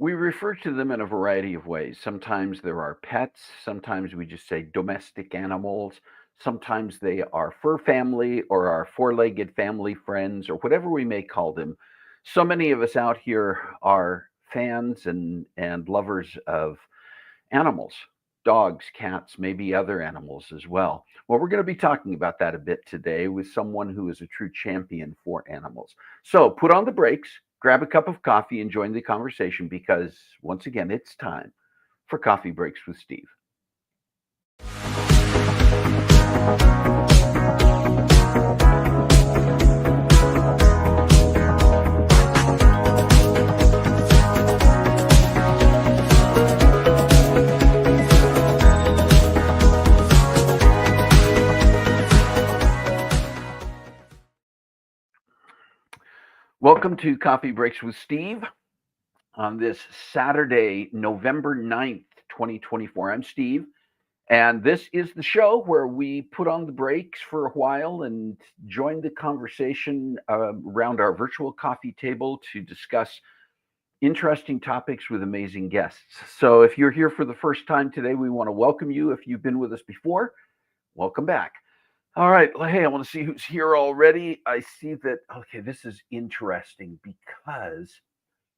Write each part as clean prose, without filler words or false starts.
We refer to them in a variety of ways. Sometimes there are pets, sometimes we just say domestic animals, sometimes they are fur family or our four-legged family friends or whatever we may call them. So many of us out here are fans and lovers of animals, dogs, cats, maybe other animals as well. Well, we're going to be talking about that a bit today with someone who is a true champion for animals. So put on the brakes, grab a cup of coffee, and join the conversation because, once again, it's time for Coffee Breaks with Steve. Welcome to Coffee Breaks with Steve on this Saturday, November 9th, 2024. I'm Steve, and this is the show where we put on the brakes for a while and join the conversation around our virtual coffee table to discuss interesting topics with amazing guests. So if you're here for the first time today, we want to welcome you. If you've been with us before, welcome back. All right. Well, hey, I want to see who's here already. I see that. Okay, this is interesting because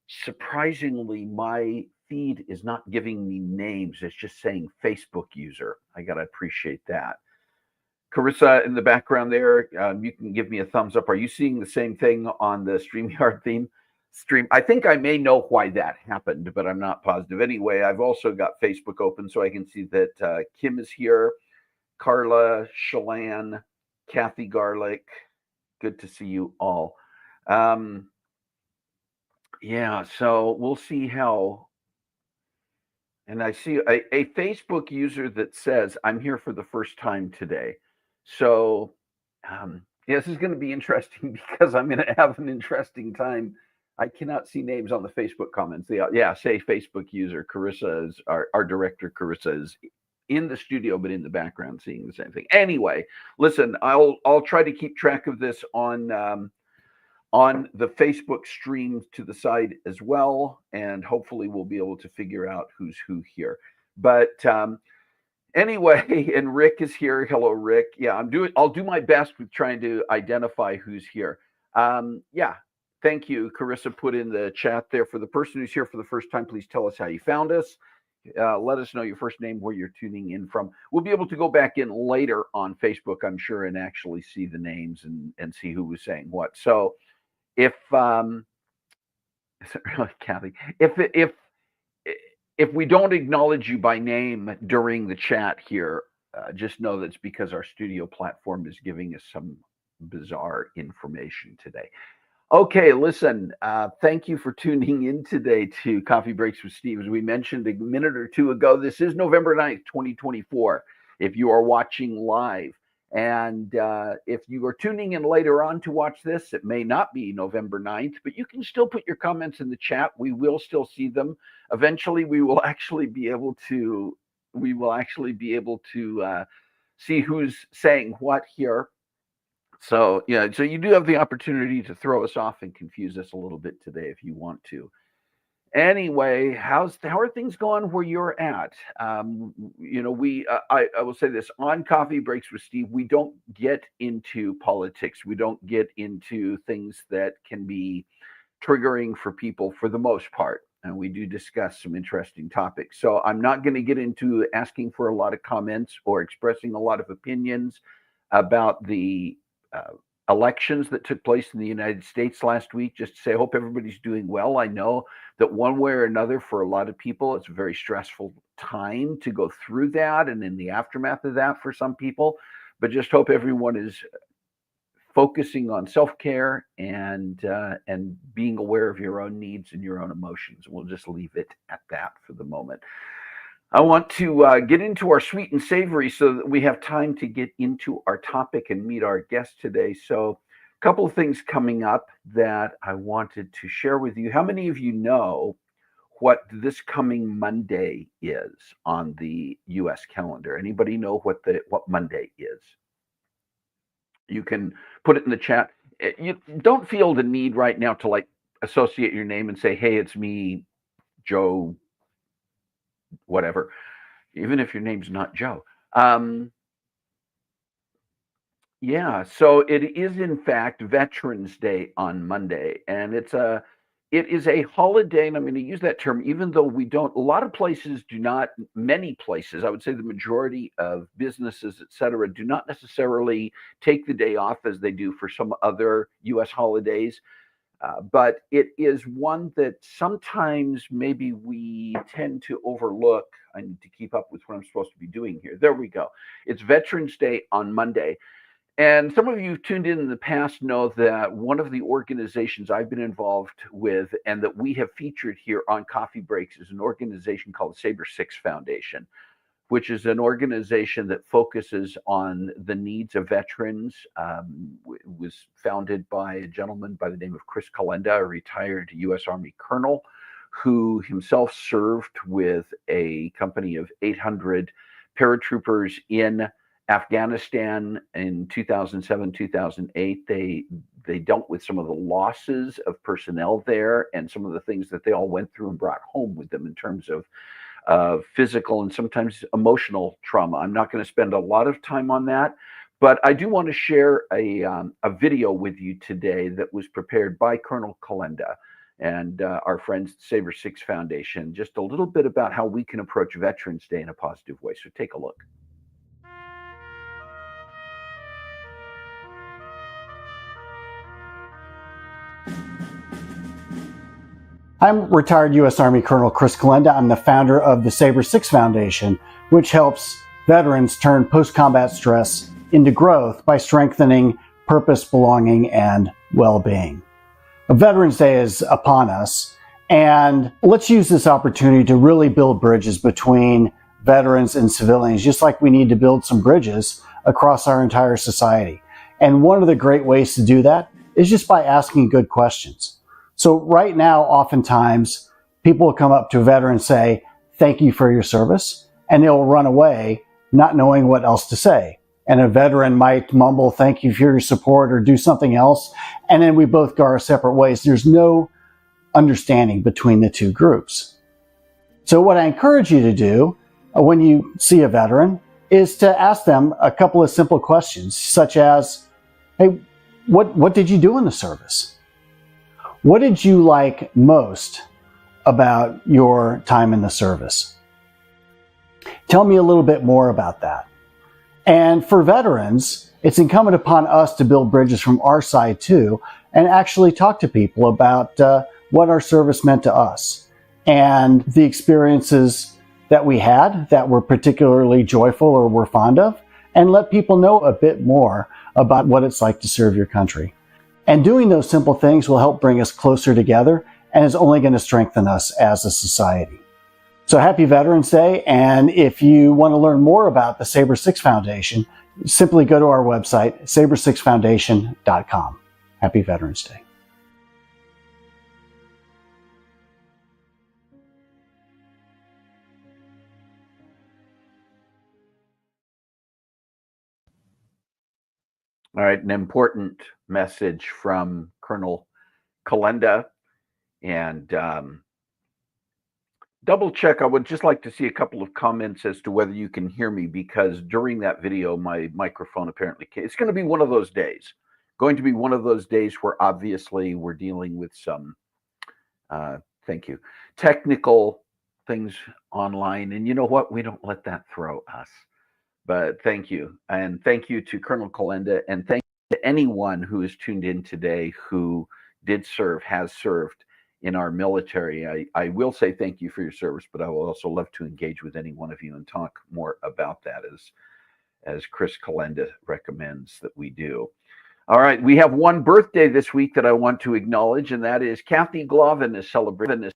surprisingly, my feed is not giving me names. It's just saying Facebook user. I got to appreciate that. Carissa in the background there, you can give me a thumbs up. Are you seeing the same thing on the StreamYard theme? stream. I think I may know why that happened, but I'm not positive. Anyway, I've also got Facebook open so I can see that Kim is here, Carla, Shalan, Kathy Garlic. Good to see you all. Um, yeah, so we'll see how. And I see a Facebook user that says, I'm here for the first time today. So, yeah, this is going to be interesting because I'm going to have an interesting time. I cannot see names on the Facebook comments. Yeah, say Facebook user. Carissa is our director. Carissa is in the studio, but in the background seeing the same thing. Anyway, listen, I'll try to keep track of this on the Facebook stream to the side as well, and hopefully we'll be able to figure out who's who here. But anyway, and Rick is here. Hello, Rick. Yeah, I'll do my best with trying to identify who's here. Yeah, thank you. Carissa put in the chat there. For the person who's here for the first time, please tell us how you found us. Let us know your first name, where you're tuning in from. We'll be able to go back in later on Facebook, I'm sure, and actually see the names and see who was saying what. So if Kathy, if we don't acknowledge you by name during the chat here, just know that's because our studio platform is giving us some bizarre information today. Okay, listen, thank you for tuning in today to Coffee Breaks with Steve. As we mentioned a minute or two ago, this is November 9th, 2024, if you are watching live. And if you are tuning in later on to watch this, it may not be November 9th, but you can still put your comments in the chat. We will still see them. Eventually, we will actually be able to see who's saying what here. So yeah, so you do have the opportunity to throw us off and confuse us a little bit today if you want to. Anyway, how are things going where you're at? I will say this on Coffee Breaks with Steve. We don't get into politics. We don't get into things that can be triggering for people for the most part. And we do discuss some interesting topics. So I'm not going to get into asking for a lot of comments or expressing a lot of opinions about the elections that took place in the United States last week. Just to say, I hope everybody's doing well. I know that one way or another, for a lot of people, it's a very stressful time to go through that, and in the aftermath of that for some people. But just hope everyone is focusing on self-care and being aware of your own needs and your own emotions. We'll just leave it at that for the moment. I want to get into our sweet and savory so that we have time to get into our topic and meet our guest today. So a couple of things coming up that I wanted to share with you. How many of you know what this coming Monday is on the US calendar? Anybody know what Monday is? You can put it in the chat. You don't feel the need right now to like associate your name and say, hey, it's me, Joe, whatever, even if your name's not Joe. Yeah, so it is in fact Veterans Day on Monday, and it is a holiday, and I'm going to use that term, even though we don't. A lot of places do not. Many places, I would say, the majority of businesses, et cetera, do not necessarily take the day off as they do for some other U.S. holidays. But it is one that sometimes maybe we tend to overlook. I need to keep up with what I'm supposed to be doing here. There we go. It's Veterans Day on Monday. And some of you who've tuned in the past know that one of the organizations I've been involved with and that we have featured here on Coffee Breaks is an organization called Saber 6 Foundation, which is an organization that focuses on the needs of veterans. It was founded by a gentleman by the name of Chris Kalenda, a retired U.S. Army colonel, who himself served with a company of 800 paratroopers in Afghanistan in 2007, 2008. They dealt with some of the losses of personnel there and some of the things that they all went through and brought home with them in terms of physical and sometimes emotional trauma. I'm not going to spend a lot of time on that, but I do want to share a video with you today that was prepared by Colonel Kalenda and our friends at Saber 6 Foundation, just a little bit about how we can approach Veterans Day in a positive way. So take a look. I'm retired U.S. Army Colonel Chris Kalenda. I'm the founder of the Sabre 6 Foundation, which helps veterans turn post-combat stress into growth by strengthening purpose, belonging, and well-being. Veterans Day is upon us, and let's use this opportunity to really build bridges between veterans and civilians, just like we need to build some bridges across our entire society. And one of the great ways to do that is just by asking good questions. So right now, oftentimes, people will come up to a veteran and say, "Thank you for your service," and they'll run away not knowing what else to say. And a veteran might mumble, "Thank you for your support," or do something else, and then we both go our separate ways. There's no understanding between the two groups. So what I encourage you to do when you see a veteran is to ask them a couple of simple questions, such as, "Hey, what did you do in the service? What did you like most about your time in the service? Tell me a little bit more about that." And for veterans, it's incumbent upon us to build bridges from our side too, and actually talk to people about what our service meant to us and the experiences that we had that were particularly joyful or were fond of, and let people know a bit more about what it's like to serve your country. And doing those simple things will help bring us closer together and is only going to strengthen us as a society. So happy Veterans Day. And if you want to learn more about the Sabre 6 Foundation, simply go to our website, sabre6foundation.com. Happy Veterans Day. All right, an important message from Colonel Kalenda. And double check, I would just like to see a couple of comments as to whether you can hear me, because during that video, my microphone apparently came. It's going to be one of those days. Going to be one of those days where obviously we're dealing with some, thank you, technical things online. And you know what? We don't let that throw us. But thank you. And thank you to Colonel Kalenda. And thank you to anyone who is tuned in today who did serve, has served in our military. I will say thank you for your service, but I will also love to engage with any one of you and talk more about that as Chris Kalenda recommends that we do. All right, we have one birthday this week that I want to acknowledge, and that is Kathy Glovin is celebrating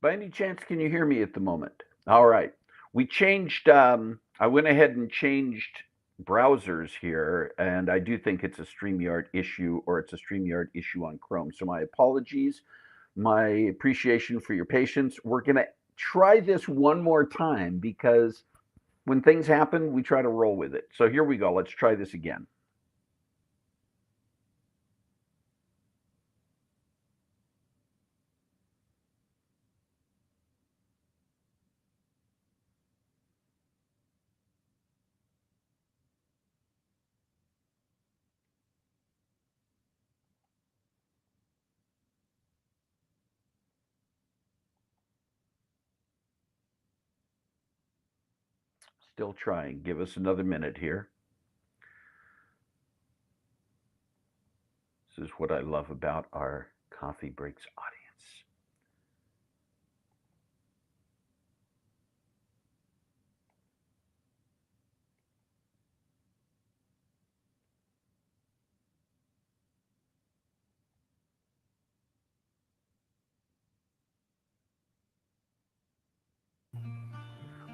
By any chance, can you hear me at the moment? All right. We changed, I went ahead and changed browsers here, and I do think it's a StreamYard issue, or it's a StreamYard issue on Chrome. So my apologies, my appreciation for your patience. We're going to try this one more time because when things happen, we try to roll with it. So here we go. Let's try this again. Still trying. Give us another minute here. This is what I love about our Coffee Breaks audience.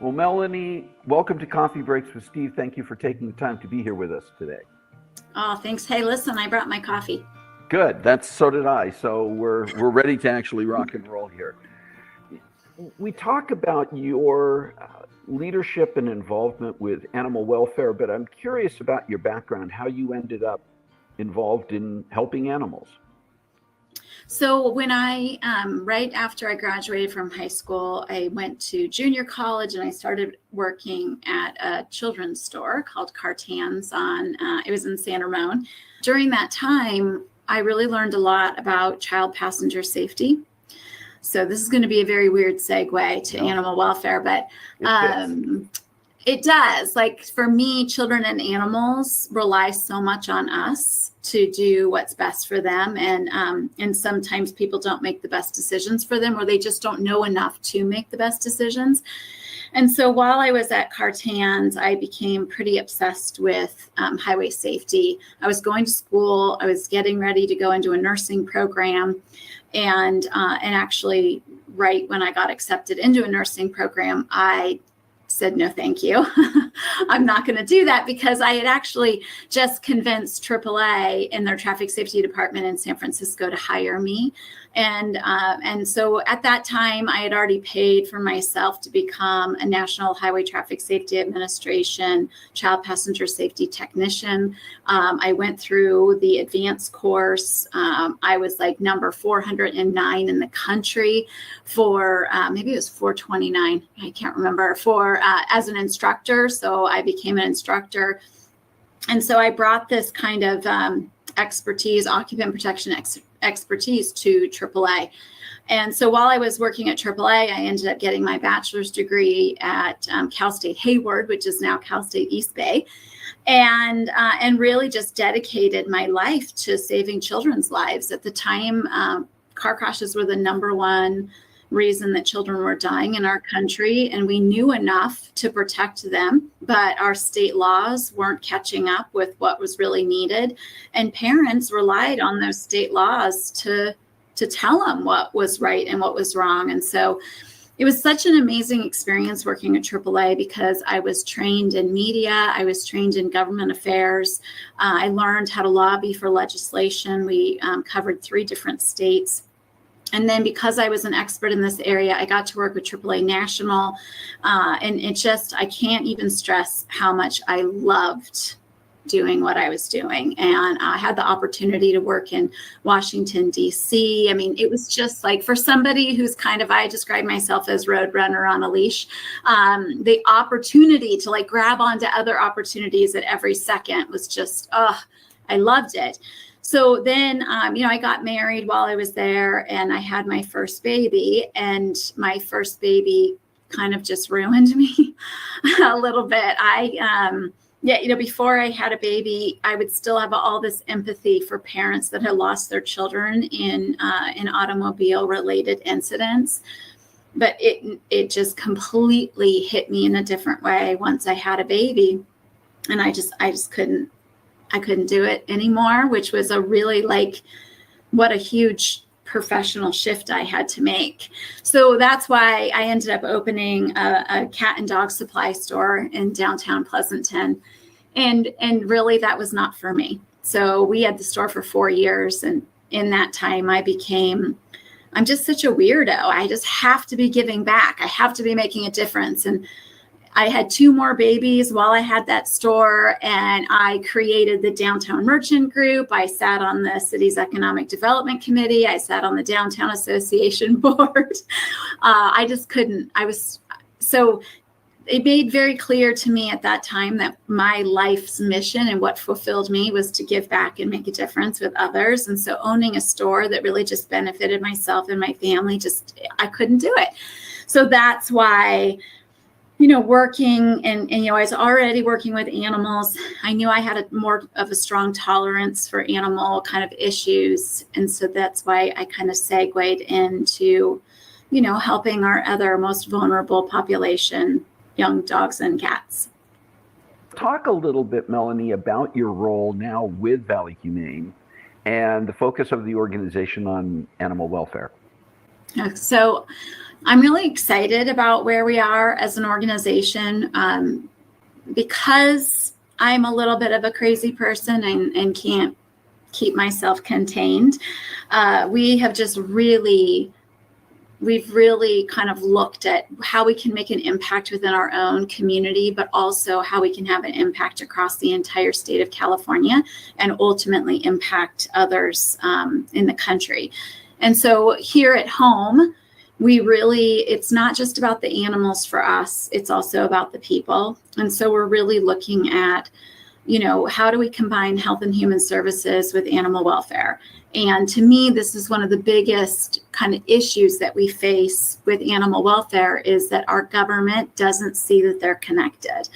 Well, Melanie, welcome to Coffee Breaks with Steve. Thank you for taking the time to be here with us today. Oh, thanks. Hey, listen, I brought my coffee. Good. So did I. So we're ready to actually rock and roll here. We talk about your leadership and involvement with animal welfare, but I'm curious about your background, how you ended up involved in helping animals. So when right after I graduated from high school, I went to junior college and I started working at a children's store called Cartan's it was in San Ramon. During that time, I really learned a lot about child passenger safety. So this is going to be a very weird segue to animal welfare, but it does. Like for me, children and animals rely so much on us to do what's best for them. And sometimes people don't make the best decisions for them, or they just don't know enough to make the best decisions. And so while I was at Cartan's, I became pretty obsessed with highway safety. I was going to school. I was getting ready to go into a nursing program. And actually, right when I got accepted into a nursing program, I said, no, thank you. I'm not going to do that, because I had actually just convinced AAA in their traffic safety department in San Francisco to hire me. And so at that time, I had already paid for myself to become a National Highway Traffic Safety Administration child passenger safety technician. I went through the advanced course. I was like number 409 in the country for, maybe it was 429, I can't remember, for as an instructor. So I became an instructor. And so I brought this kind of expertise, occupant protection expertise to AAA. And so while I was working at AAA, I ended up getting my bachelor's degree at Cal State Hayward, which is now Cal State East Bay, and really just dedicated my life to saving children's lives. At the time, car crashes were the number one reason that children were dying in our country, and we knew enough to protect them, but our state laws weren't catching up with what was really needed, and parents relied on those state laws to tell them what was right and what was wrong. And so it was such an amazing experience working at AAA, because I was trained in media, I was trained in government affairs, I learned how to lobby for legislation. We covered 3 different states. And then because I was an expert in this area, I got to work with AAA National. And I can't even stress how much I loved doing what I was doing. And I had the opportunity to work in Washington, D.C. I mean, it was just like, for somebody who's I describe myself as roadrunner on a leash, the opportunity to like grab onto other opportunities at every second was just, I loved it. So then, I got married while I was there, and I had my first baby, and my first baby kind of just ruined me a little bit. Before I had a baby, I would still have all this empathy for parents that had lost their children in automobile-related incidents. But it just completely hit me in a different way once I had a baby, and I just couldn't do it anymore, which was a really what a huge professional shift I had to make. So that's why I ended up opening a cat and dog supply store in downtown Pleasanton. And really that was not for me. So we had the store for 4 years. And in that time I'm just such a weirdo. I just have to be giving back. I have to be making a difference. And I had 2 more babies while I had that store, and I created the Downtown Merchant Group. I sat on the city's Economic Development Committee. I sat on the Downtown Association board. I just couldn't. So it made very clear to me at that time that my life's mission and what fulfilled me was to give back and make a difference with others. And so owning a store that really just benefited myself and my family, I couldn't do it. So that's why, working and I was already working with animals. I knew I had more of a strong tolerance for animal kind of issues. And so that's why I kind of segued into, helping our other most vulnerable population, young dogs and cats. Talk a little bit, Melanie, about your role now with Valley Humane and the focus of the organization on animal welfare. So I'm really excited about where we are as an organization because I'm a little bit of a crazy person and can't keep myself contained. We've really kind of looked at how we can make an impact within our own community, but also how we can have an impact across the entire state of California and ultimately impact others in the country. And so here at home, it's not just about the animals for us, it's also about the people. And so we're really looking at, how do we combine health and human services with animal welfare? And to me, this is one of the biggest kind of issues that we face with animal welfare is that our government doesn't see that they're connected.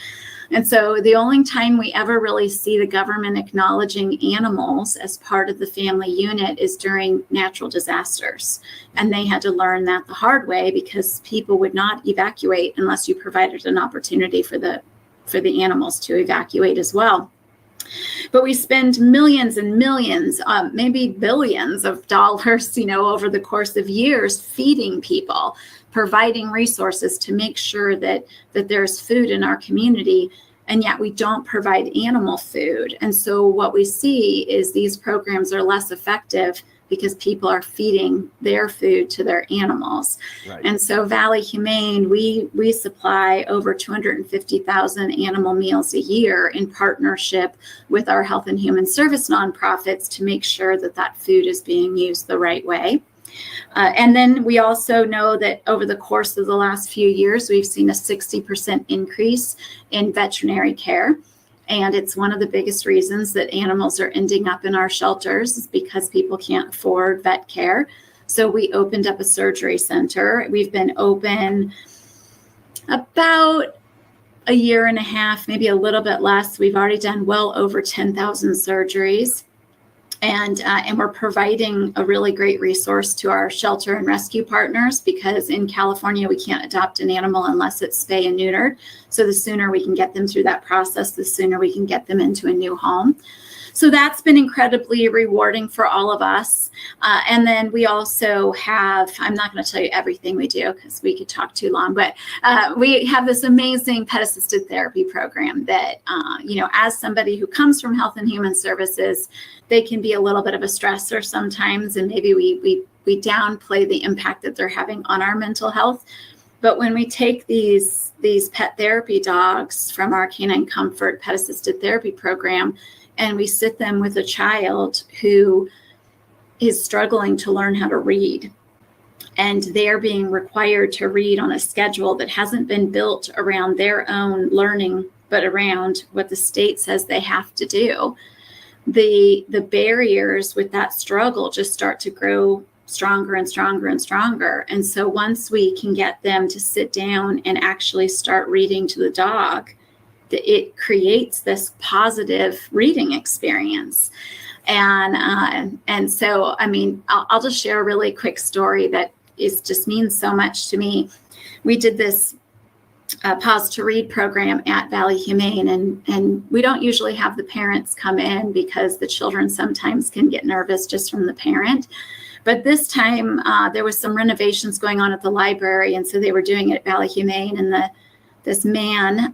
And so the only time we ever really see the government acknowledging animals as part of the family unit is during natural disasters. And they had to learn that the hard way because people would not evacuate unless you provided an opportunity for the animals to evacuate as well. But we spend millions and millions, maybe billions of dollars, over the course of years feeding people, providing resources to make sure that there's food in our community. And yet we don't provide animal food. And so what we see is these programs are less effective because people are feeding their food to their animals. Right. And so Valley Humane, we supply over 250,000 animal meals a year in partnership with our health and human service nonprofits to make sure that food is being used the right way. And then we also know that over the course of the last few years, we've seen a 60% increase in veterinary care. And it's one of the biggest reasons that animals are ending up in our shelters is because people can't afford vet care. So we opened up a surgery center. We've been open about a year and a half, maybe a little bit less. We've already done well over 10,000 surgeries. And we're providing a really great resource to our shelter and rescue partners because in California, we can't adopt an animal unless it's spay and neutered. So the sooner we can get them through that process, the sooner we can get them into a new home. So that's been incredibly rewarding for all of us. And then we also have, I'm not going to tell you everything we do because we could talk too long, but we have this amazing pet assisted therapy program that, as somebody who comes from health and human services, they can be a little bit of a stressor sometimes. And maybe we downplay the impact that they're having on our mental health. But when we take these pet therapy dogs from our Canine Comfort pet assisted therapy program, and we sit them with a child who is struggling to learn how to read. And they're being required to read on a schedule that hasn't been built around their own learning, but around what the state says they have to do. The barriers with that struggle just start to grow stronger and stronger and stronger. And so once we can get them to sit down and actually start reading to the dog, it creates this positive reading experience. And so, I mean, I'll just share a really quick story that just means so much to me. We did this Pause to Read program at Valley Humane, and we don't usually have the parents come in because the children sometimes can get nervous just from the parent. But this time there was some renovations going on at the library, and so they were doing it at Valley Humane, and this man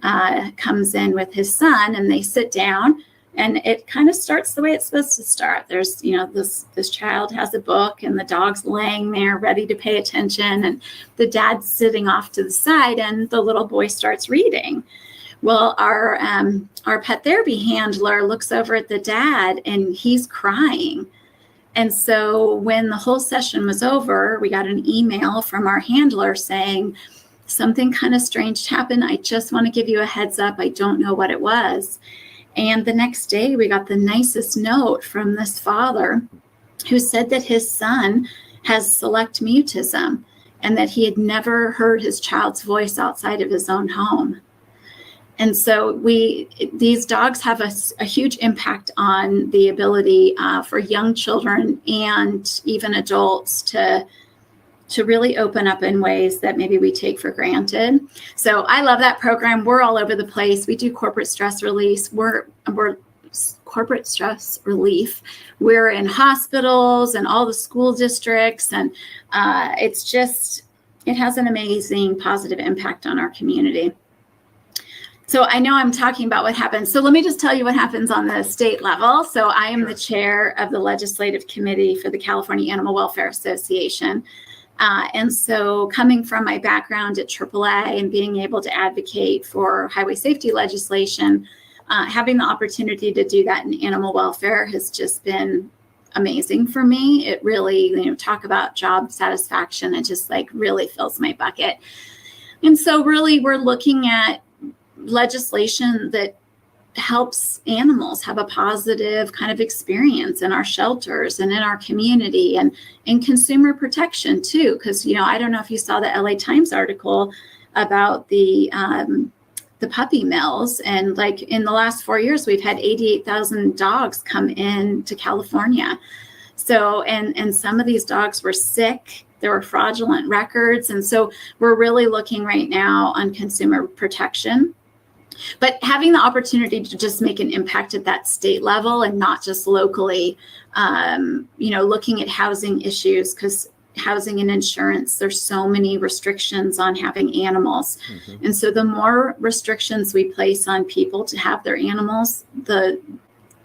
comes in with his son, and they sit down, and it kind of starts the way it's supposed to start. There's, this child has a book, and the dog's laying there ready to pay attention, and the dad's sitting off to the side, and the little boy starts reading. Well, our pet therapy handler looks over at the dad, and he's crying. And so when the whole session was over, we got an email from our handler saying, something kind of strange happened. I just want to give you a heads up. I don't know what it was. And the next day we got the nicest note from this father who said that his son has select mutism and that he had never heard his child's voice outside of his own home. And so these dogs have a huge impact on the ability for young children and even adults to really open up in ways that maybe we take for granted. So I love that program. We're all over the place. We do corporate stress release. We're corporate stress relief. We're in hospitals and all the school districts. And it has an amazing positive impact on our community. So I know I'm talking about what happens. So let me just tell you what happens on the state level. So I am the chair of the legislative committee for the California Animal Welfare Association. And so coming from my background at AAA and being able to advocate for highway safety legislation, having the opportunity to do that in animal welfare has just been amazing for me. It really, talk about job satisfaction. It just really fills my bucket. And so really we're looking at legislation that helps animals have a positive kind of experience in our shelters and in our community, and in consumer protection too. Because, I don't know if you saw the LA Times article about the puppy mills, and in the last 4 years, we've had 88,000 dogs come in to California. So, and some of these dogs were sick. There were fraudulent records. And so we're really looking right now on consumer protection. But having the opportunity to just make an impact at that state level and not just locally, looking at housing issues, because housing and insurance, there's so many restrictions on having animals. Mm-hmm. And so the more restrictions we place on people to have their animals, the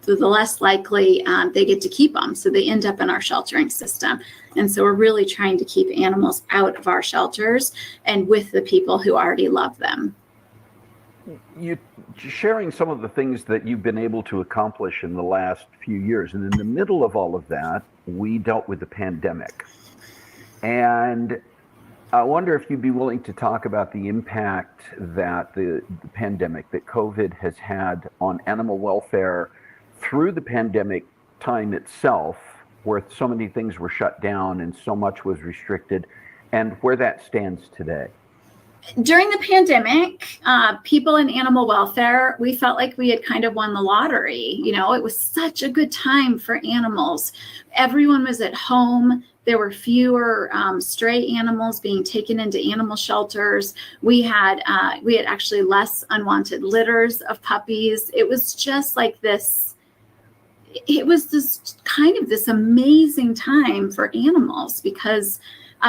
less likely they get to keep them. So they end up in our sheltering system. And so we're really trying to keep animals out of our shelters and with the people who already love them. You sharing some of the things that you've been able to accomplish in the last few years. And in the middle of all of that, we dealt with the pandemic. And I wonder if you'd be willing to talk about the impact that the pandemic, that COVID has had on animal welfare through the pandemic time itself, where so many things were shut down and so much was restricted, and where that stands today. During the pandemic, people in animal welfare, we felt like we had kind of won the lottery. It was such a good time for animals. Everyone was at home. There were fewer stray animals being taken into animal shelters. We had actually less unwanted litters of puppies. It was just like this. It was this amazing time for animals because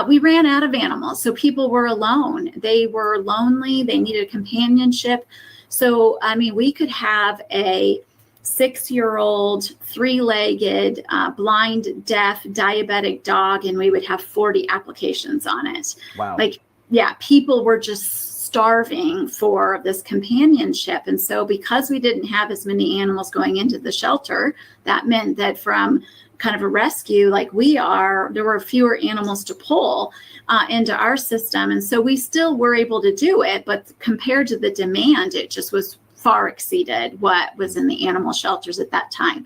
we ran out of animals. So people were alone. They were lonely. They needed companionship. So, we could have a 6-year-old, 3-legged, blind, deaf, diabetic dog, and we would have 40 applications on it. Wow. People were just starving for this companionship. And so because we didn't have as many animals going into the shelter, that meant that from kind of a rescue like we are, there were fewer animals to pull into our system. And so we still were able to do it, but compared to the demand, it just was far exceeded what was in the animal shelters at that time.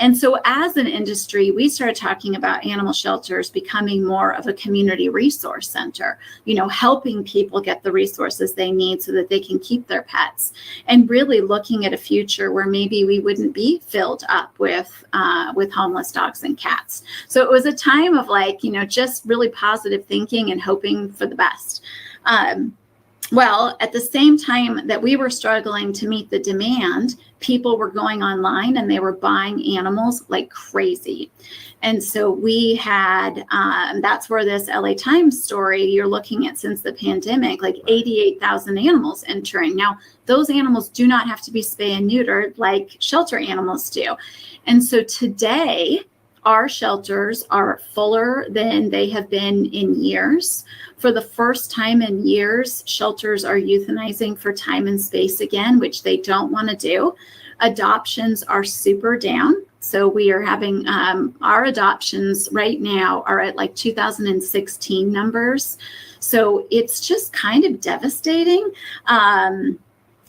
And so as an industry, we started talking about animal shelters becoming more of a community resource center, helping people get the resources they need so that they can keep their pets, and really looking at a future where maybe we wouldn't be filled up with homeless dogs and cats. So it was a time of just really positive thinking and hoping for the best. Well, at the same time that we were struggling to meet the demand, people were going online and they were buying animals like crazy. And so we had, that's where this LA Times story you're looking at since the pandemic, like 88,000 animals entering. Now, those animals do not have to be spay and neutered like shelter animals do. And so today, our shelters are fuller than they have been in years. For the first time in years, shelters are euthanizing for time and space again, which they don't want to do. Adoptions are super down. So we are having our adoptions right now are at like 2016 numbers. So it's just kind of devastating.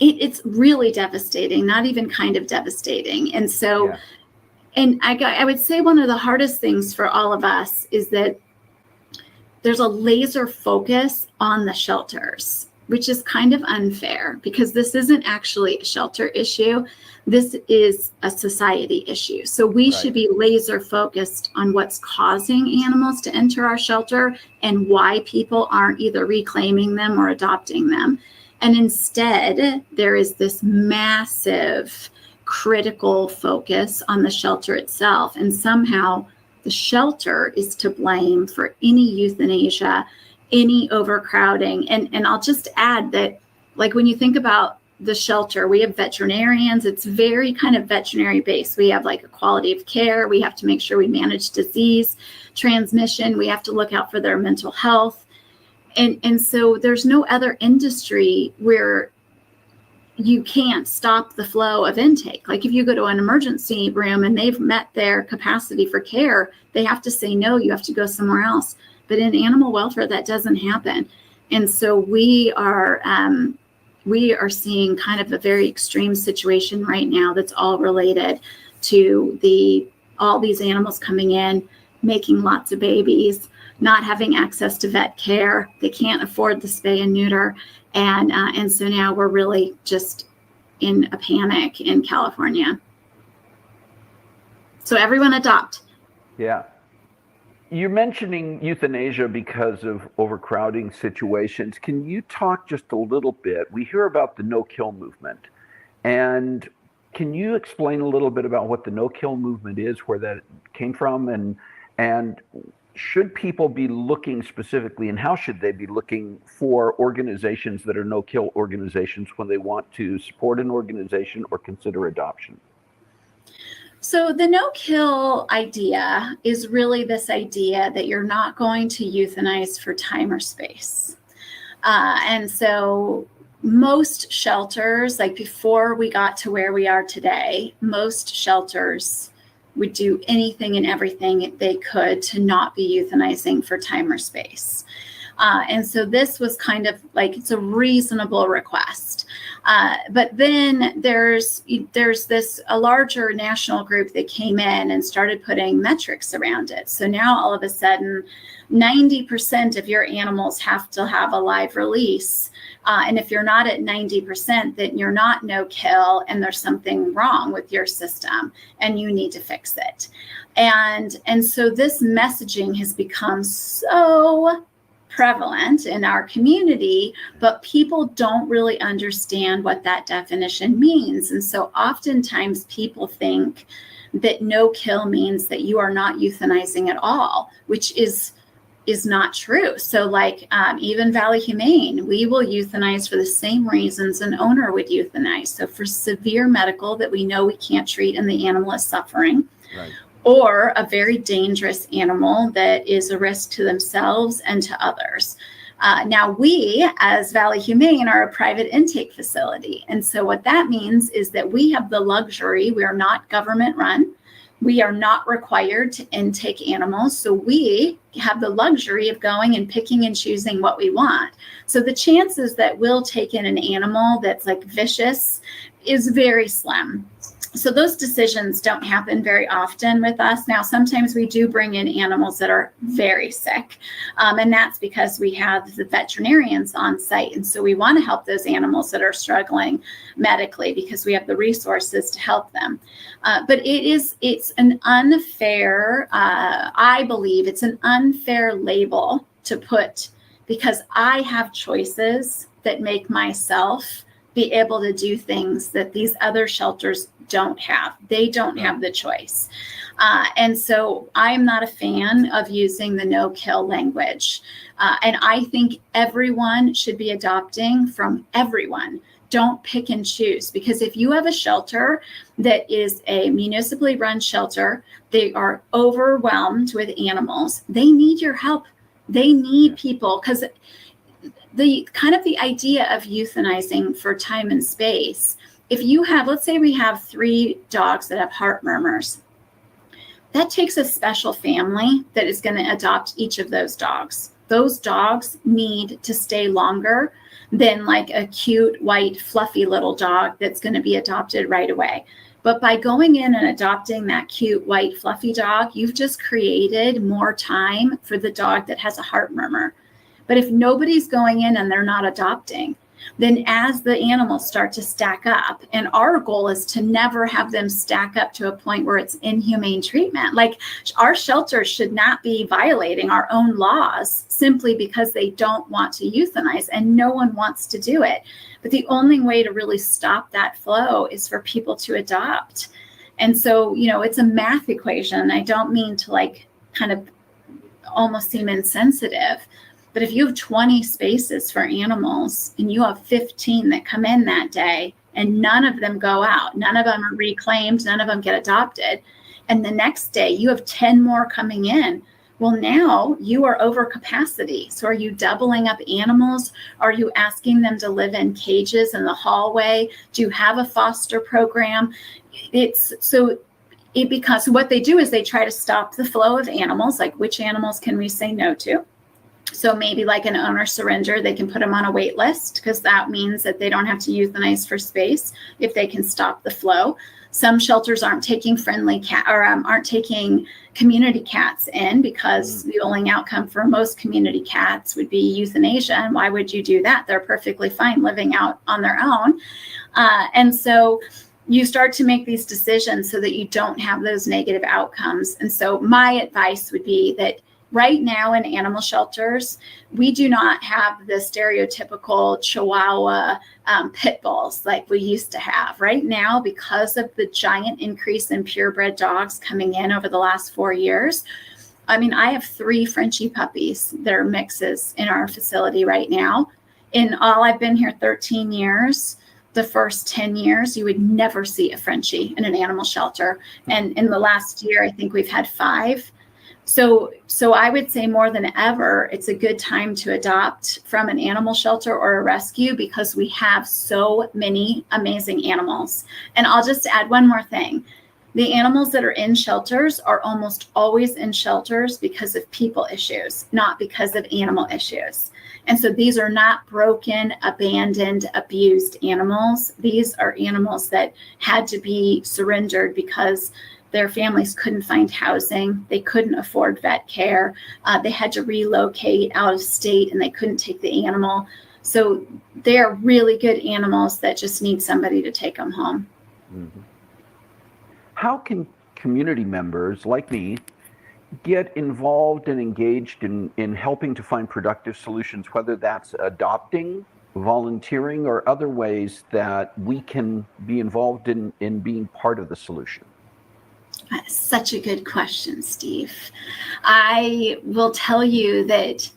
It's really devastating, not even kind of devastating. And so, Yeah. and I would say one of the hardest things for all of us is that there's a laser focus on the shelters, which is kind of unfair because this isn't actually a shelter issue. This is a society issue. So we should be laser focused on what's causing animals to enter our shelter and why people aren't either reclaiming them or adopting them. And instead, there is this massive critical focus on the shelter itself. And somehow the shelter is to blame for any euthanasia, any overcrowding. And I'll just add that, like, when you think about the shelter, we have veterinarians. It's very kind of veterinary based. We have like a quality of care. We have to make sure we manage disease transmission. We have to look out for their mental health. And so there's no other industry where you can't stop the flow of intake. Like if you go to an emergency room and they've met their capacity for care, they have to say, no, you have to go somewhere else. But in animal welfare, that doesn't happen. And so we are seeing kind of a very extreme situation right now that's all related to all these animals coming in, making lots of babies, not having access to vet care. They can't afford the spay and neuter. And so now we're really just in a panic in California. So everyone adopt. Yeah. You're mentioning euthanasia because of overcrowding situations. Can you talk just a little bit? We hear about the no-kill movement. And can you explain a little bit about what the no-kill movement is, where that came from, and should people be looking specifically, and how should they be looking for organizations that are no-kill organizations when they want to support an organization or consider adoption? So the no-kill idea is really this idea that you're not going to euthanize for time or space. And so most shelters, like before we got to where we are today, most shelters would do anything and everything they could to not be euthanizing for time or space. And so this was kind of like, it's a reasonable request. But then there's a larger national group that came in and started putting metrics around it. So now all of a sudden, 90% of your animals have to have a live release. And if you're not at 90%, then you're not no kill and there's something wrong with your system and you need to fix it. And so this messaging has become so prevalent in our community, but people don't really understand what that definition means. And so oftentimes people think that no kill means that you are not euthanizing at all, which is not true. So like even Valley Humane, we will euthanize for the same reasons an owner would euthanize. So for severe medical that we know we can't treat and the animal is suffering. Right. Or a very dangerous animal that is a risk to themselves and to others. Now we, as Valley Humane, are a private intake facility. And so what that means is that we have the luxury, we are not government run. We are not required to intake animals. So we have the luxury of going and picking and choosing what we want. So the chances that we'll take in an animal that's like vicious is very slim. So those decisions don't happen very often with us. Now, sometimes we do bring in animals that are very sick, and that's because we have the veterinarians on site. And so we want to help those animals that are struggling medically because we have the resources to help them. But it's an unfair, I believe it's an unfair label to put, because I have choices that make myself be able to do things that these other shelters don't have. They don't have the choice. And so I'm not a fan of using the no-kill language. And I think everyone should be adopting from everyone. Don't pick and choose, because if you have a shelter that is a municipally run shelter, they are overwhelmed with animals. They need your help. They need people, because the kind of the idea of euthanizing for time and space, if you have, let's say we have 3 dogs that have heart murmurs, that takes a special family that is going to adopt each of those dogs. Those dogs need to stay longer than like a cute, white, fluffy little dog that's going to be adopted right away. But by going in and adopting that cute, white, fluffy dog, you've just created more time for the dog that has a heart murmur. But if nobody's going in and they're not adopting, then as the animals start to stack up, and our goal is to never have them stack up to a point where it's inhumane treatment. Like, our shelters should not be violating our own laws simply because they don't want to euthanize, and no one wants to do it. But the only way to really stop that flow is for people to adopt. And so, it's a math equation. I don't mean to like kind of almost seem insensitive, but if you have 20 spaces for animals and you have 15 that come in that day and none of them go out, none of them are reclaimed, none of them get adopted, and the next day you have 10 more coming in, well, now you are over capacity. So are you doubling up animals? Are you asking them to live in cages in the hallway? Do you have a foster program? Because what they do is they try to stop the flow of animals, like which animals can we say no to? So maybe like an owner surrender, they can put them on a wait list, because that means that they don't have to euthanize for space if they can stop the flow. Some shelters aren't taking aren't taking community cats in, because the only outcome for most community cats would be euthanasia. And why would you do that? They're perfectly fine living out on their own. And so you start to make these decisions so that you don't have those negative outcomes. And so my advice would be that right now in animal shelters, we do not have the stereotypical Chihuahua pit bulls like we used to have. Right now, because of the giant increase in purebred dogs coming in over the last 4 years, I have 3 Frenchie puppies that are mixes in our facility right now. In all, I've been here 13 years. The first 10 years, you would never see a Frenchie in an animal shelter. And in the last year, I think we've had 5. So I would say more than ever, it's a good time to adopt from an animal shelter or a rescue, because we have so many amazing animals. And I'll just add one more thing. The animals that are in shelters are almost always in shelters because of people issues, not because of animal issues. And so these are not broken, abandoned, abused animals. These are animals that had to be surrendered because their families couldn't find housing. They couldn't afford vet care. They had to relocate out of state, and they couldn't take the animal. So they're really good animals that just need somebody to take them home. Mm-hmm. How can community members like me get involved and engaged in helping to find productive solutions, whether that's adopting, volunteering, or other ways that we can be involved in being part of the solution? That's such a good question, Steve. I will tell you that,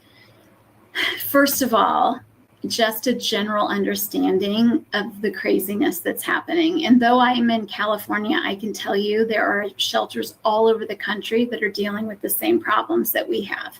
first of all, just a general understanding of the craziness that's happening. And though I'm in California, I can tell you there are shelters all over the country that are dealing with the same problems that we have.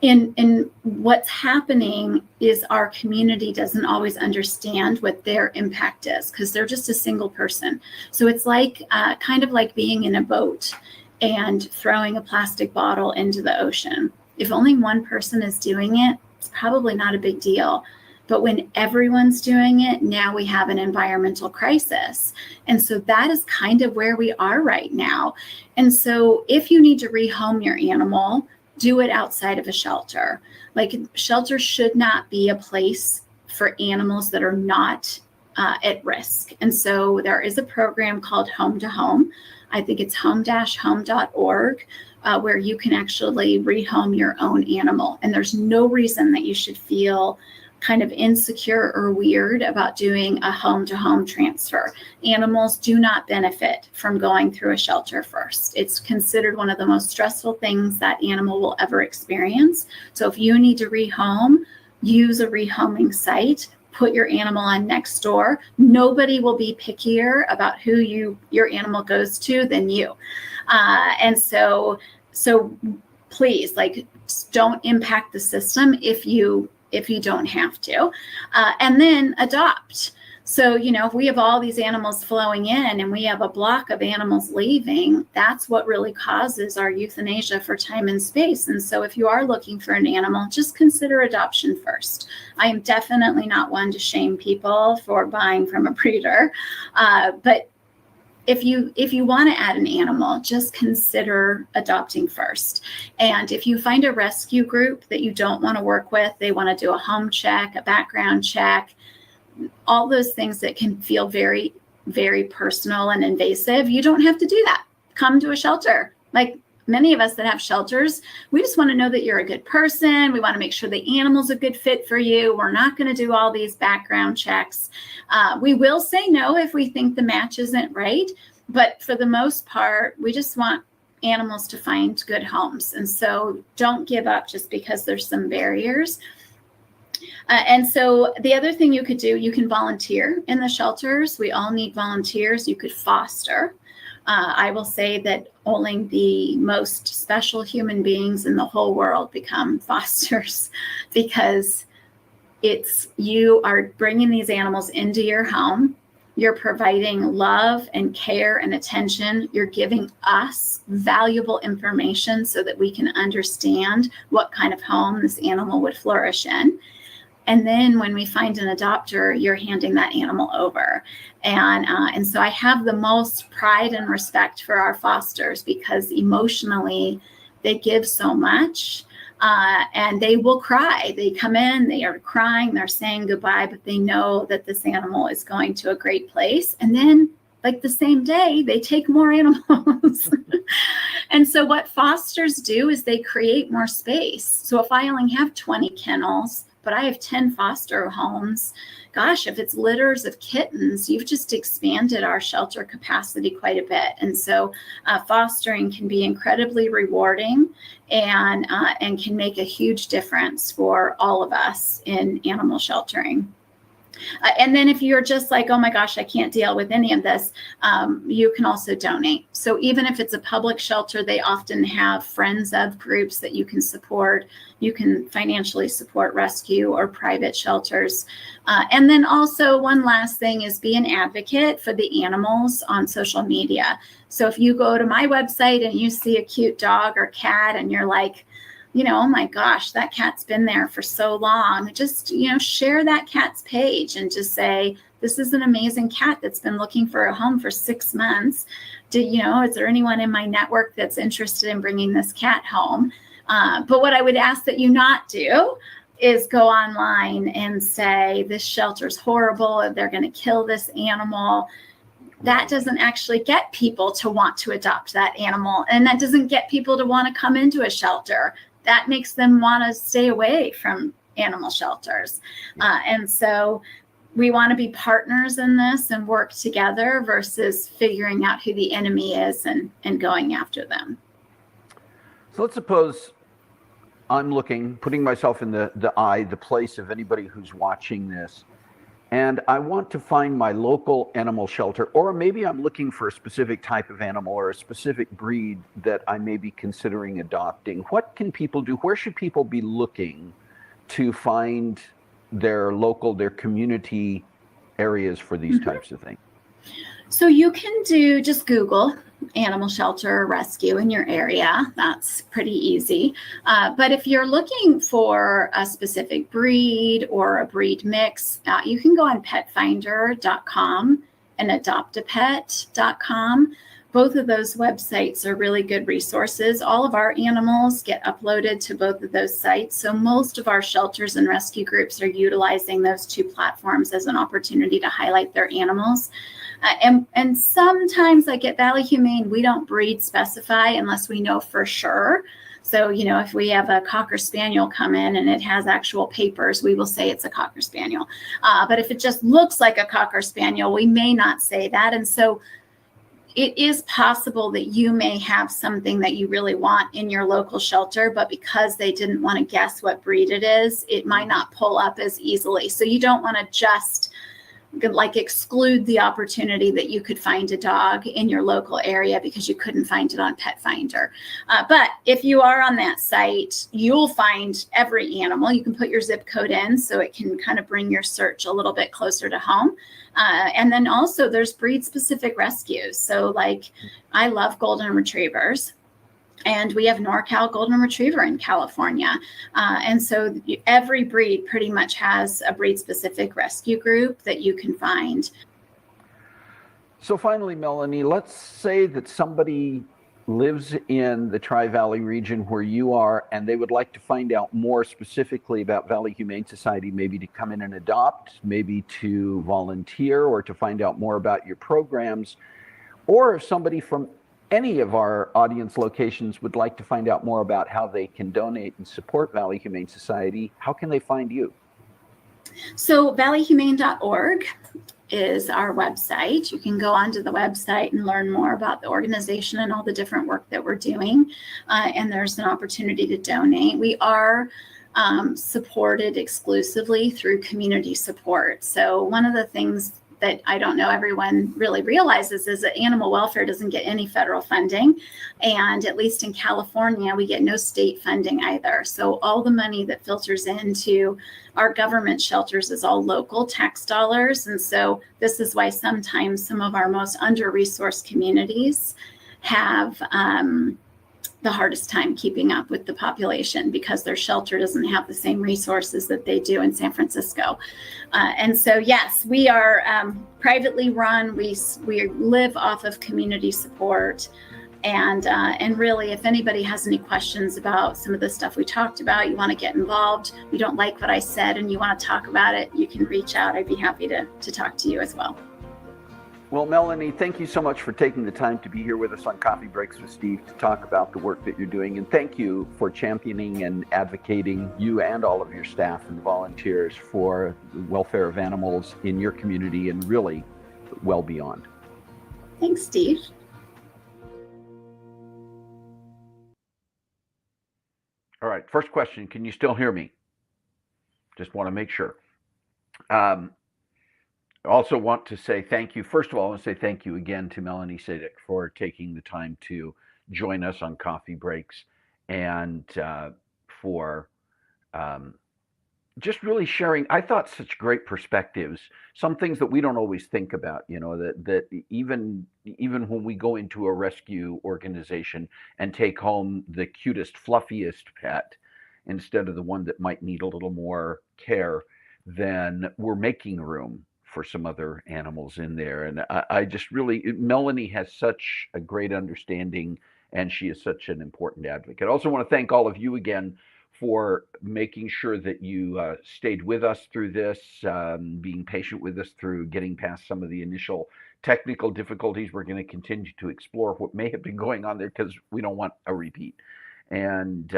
And what's happening is our community doesn't always understand what their impact is, because they're just a single person. So it's like kind of like being in a boat and throwing a plastic bottle into the ocean. If only one person is doing it, it's probably not a big deal. But when everyone's doing it, now we have an environmental crisis. And so that is kind of where we are right now. And so if you need to rehome your animal, do it outside of a shelter. Like, shelters should not be a place for animals that are not at risk. And so there is a program called Home to Home. I think it's home-home.org. where you can actually rehome your own animal. And there's no reason that you should feel kind of insecure or weird about doing a home-to-home transfer. Animals do not benefit from going through a shelter first. It's considered one of the most stressful things that animal will ever experience. So if you need to rehome, use a rehoming site. Put your animal on Nextdoor. Nobody will be pickier about who your animal goes to than you. And so please, like, don't impact the system if you don't have to. And then adopt. So, if we have all these animals flowing in and we have a block of animals leaving, that's what really causes our euthanasia for time and space. And so if you are looking for an animal, just consider adoption first. I am definitely not one to shame people for buying from a breeder. But if you want to add an animal, just consider adopting first. And if you find a rescue group that you don't want to work with, they want to do a home check, a background check, all those things that can feel very, very personal and invasive, you don't have to do that. Come to a shelter. Like many of us that have shelters, we just want to know that you're a good person. We want to make sure the animal's a good fit for you. We're not going to do all these background checks. We will say no if we think the match isn't right. But for the most part, we just want animals to find good homes. And so don't give up just because there's some barriers. And so the other thing you could do, you can volunteer in the shelters. We all need volunteers. You could foster. I will say that only the most special human beings in the whole world become fosters, because you are bringing these animals into your home. You're providing love and care and attention. You're giving us valuable information so that we can understand what kind of home this animal would flourish in. And then when we find an adopter, you're handing that animal over. And so I have the most pride and respect for our fosters, because emotionally they give so much, and they will cry. They come in, they are crying, they're saying goodbye, but they know that this animal is going to a great place. And then like the same day, they take more animals. And so what fosters do is they create more space. So if I only have 20 kennels, but I have 10 foster homes, gosh, if it's litters of kittens, you've just expanded our shelter capacity quite a bit. And so fostering can be incredibly rewarding and can make a huge difference for all of us in animal sheltering. And then if you're just like, oh my gosh, I can't deal with any of this, you can also donate. So even if it's a public shelter, they often have friends of groups that you can support. You can financially support rescue or private shelters. And then also one last thing is be an advocate for the animals on social media. So if you go to my website and you see a cute dog or cat and you're like, oh my gosh, that cat's been there for so long. Just, share that cat's page and just say, this is an amazing cat that's been looking for a home for 6 months. Is there anyone in my network that's interested in bringing this cat home? But what I would ask that you not do is go online and say, this shelter's horrible, they're going to kill this animal. That doesn't actually get people to want to adopt that animal. And that doesn't get people to want to come into a shelter. That makes them want to stay away from animal shelters. And so we want to be partners in this and work together versus figuring out who the enemy is and going after them. So let's suppose I'm putting myself in the place of anybody who's watching this, and I want to find my local animal shelter, or maybe I'm looking for a specific type of animal or a specific breed that I may be considering adopting. What can people do? Where should people be looking to find their community areas for these types of things? So you can just Google animal shelter or rescue in your area. That's pretty easy. But if you're looking for a specific breed or a breed mix, you can go on petfinder.com and adoptapet.com. both of those websites are really good resources. All of our animals get uploaded to both of those sites. So most of our shelters and rescue groups are utilizing those two platforms as an opportunity to highlight their animals. And sometimes, like at Valley Humane, we don't breed specify unless we know for sure. So, if we have a Cocker Spaniel come in and it has actual papers, we will say it's a Cocker Spaniel. But if it just looks like a Cocker Spaniel, we may not say that. And so it is possible that you may have something that you really want in your local shelter, but because they didn't want to guess what breed it is, it might not pull up as easily. So you don't want to just exclude the opportunity that you could find a dog in your local area because you couldn't find it on Pet Finder. But if you are on that site, you'll find every animal. You can put your zip code in so it can kind of bring your search a little bit closer to home. And then also there's breed specific rescues. So I love golden retrievers. And we have NorCal Golden Retriever in California. And so every breed pretty much has a breed-specific rescue group that you can find. So finally, Melanie, let's say that somebody lives in the Tri-Valley region where you are, and they would like to find out more specifically about Valley Humane Society, maybe to come in and adopt, maybe to volunteer, or to find out more about your programs. Or if somebody from any of our audience locations would like to find out more about how they can donate and support Valley Humane Society, how can they find you? So valleyhumane.org is our website. You can go onto the website and learn more about the organization and all the different work that we're doing. And there's an opportunity to donate. We are supported exclusively through community support. So one of the things that I don't know everyone really realizes is that animal welfare doesn't get any federal funding. And at least in California, we get no state funding either. So all the money that filters into our government shelters is all local tax dollars. And so this is why sometimes some of our most under-resourced communities have the hardest time keeping up with the population because their shelter doesn't have the same resources that they do in San Francisco. And so, yes, we are privately run. We live off of community support. And really, if anybody has any questions about some of the stuff we talked about, you want to get involved, you don't like what I said and you want to talk about it, you can reach out. I'd be happy to talk to you as well. Well, Melanie, thank you so much for taking the time to be here with us on Coffee Breaks with Steve to talk about the work that you're doing. And thank you for championing and advocating, you and all of your staff and volunteers, for the welfare of animals in your community and really well beyond. Thanks, Steve. All right, first question, can you still hear me? Just want to make sure. I also want to say thank you. First of all, I want to say thank you again to Melanie Sadek for taking the time to join us on Coffee Breaks and for just really sharing, I thought, such great perspectives, some things that we don't always think about, that even when we go into a rescue organization and take home the cutest, fluffiest pet instead of the one that might need a little more care, then we're making room for some other animals in there. And I just really, Melanie has such a great understanding and she is such an important advocate. I also want to thank all of you again for making sure that you stayed with us through this, being patient with us through getting past some of the initial technical difficulties. We're going to continue to explore what may have been going on there because we don't want a repeat. And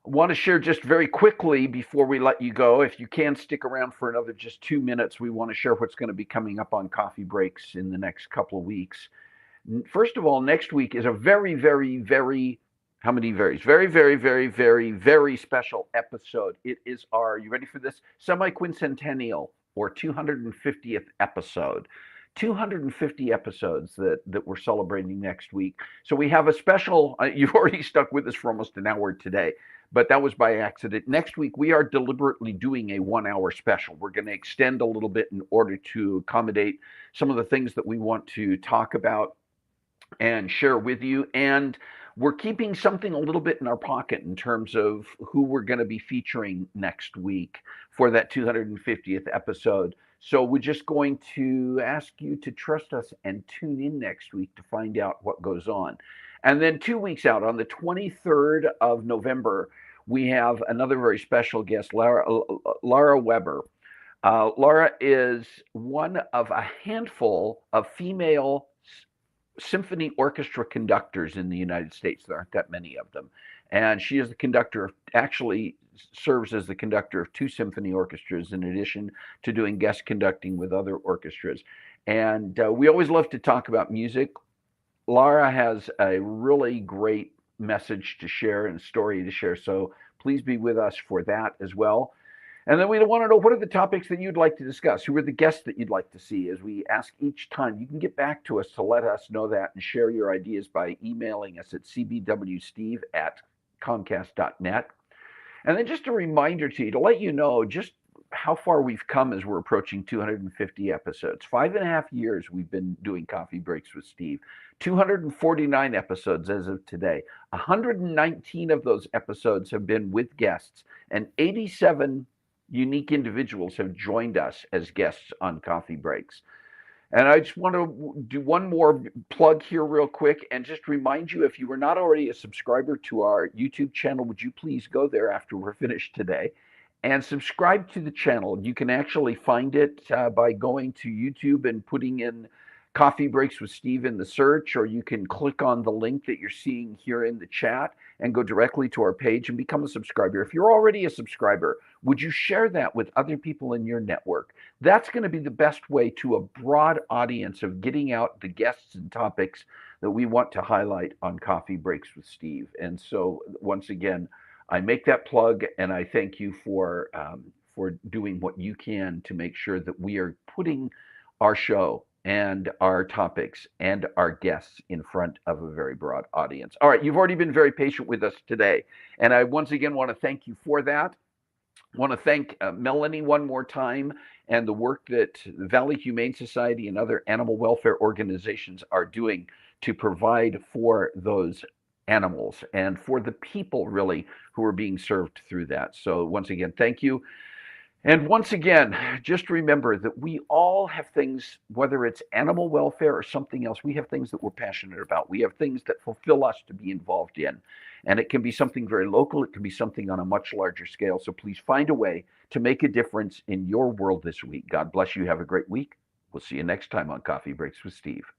I want to share just very quickly before we let you go, if you can stick around for another just 2 minutes, we want to share what's going to be coming up on Coffee Breaks in the next couple of weeks. First of all, next week is a very, very, very, how many varies? Very, very, very, very, very special episode. It is our, you ready for this? Semi-quincentennial or 250th episode. 250 episodes that we're celebrating next week. So we have a special, you've already stuck with us for almost an hour today, but that was by accident. Next week, we are deliberately doing a 1 hour special. We're going to extend a little bit in order to accommodate some of the things that we want to talk about and share with you. And we're keeping something a little bit in our pocket in terms of who we're going to be featuring next week for that 250th episode. So we're just going to ask you to trust us and tune in next week to find out what goes on. And then 2 weeks out, on the 23rd of November, we have another very special guest, Lara Weber. Lara is one of a handful of female symphony orchestra conductors in the United States. There aren't that many of them. And she is the conductor, actually serves as the conductor of 2 symphony orchestras in addition to doing guest conducting with other orchestras. And we always love to talk about music. Lara has a really great message to share and story to share. So please be with us for that as well. And then we want to know, what are the topics that you'd like to discuss? Who are the guests that you'd like to see? As we ask each time, you can get back to us to let us know that and share your ideas by emailing us at cbwsteve@comcast.net. And then just a reminder to you, to let you know just how far we've come as we're approaching 250 episodes. 5.5 years we've been doing Coffee Breaks with Steve. 249 episodes as of today. 119 of those episodes have been with guests, and 87 unique individuals have joined us as guests on Coffee Breaks. And I just want to do one more plug here real quick and just remind you, if you were not already a subscriber to our YouTube channel, would you please go there after we're finished today and subscribe to the channel. You can actually find it by going to YouTube and putting in Coffee Breaks with Steve in the search, or you can click on the link that you're seeing here in the chat and go directly to our page and become a subscriber. If you're already a subscriber, would you share that with other people in your network? That's going to be the best way to a broad audience of getting out the guests and topics that we want to highlight on Coffee Breaks with Steve. And so once again, I make that plug, and I thank you for doing what you can to make sure that we are putting our show and our topics and our guests in front of a very broad audience. All right, you've already been very patient with us today, and I once again want to thank you for that. I want to thank Melanie one more time, and the work that the Valley Humane Society and other animal welfare organizations are doing to provide for those animals and for the people really who are being served through that. So once again, thank you. And once again, just remember that we all have things, whether it's animal welfare or something else, we have things that we're passionate about. We have things that fulfill us to be involved in. And it can be something very local. It can be something on a much larger scale. So please find a way to make a difference in your world this week. God bless you. Have a great week. We'll see you next time on Coffee Breaks with Steve.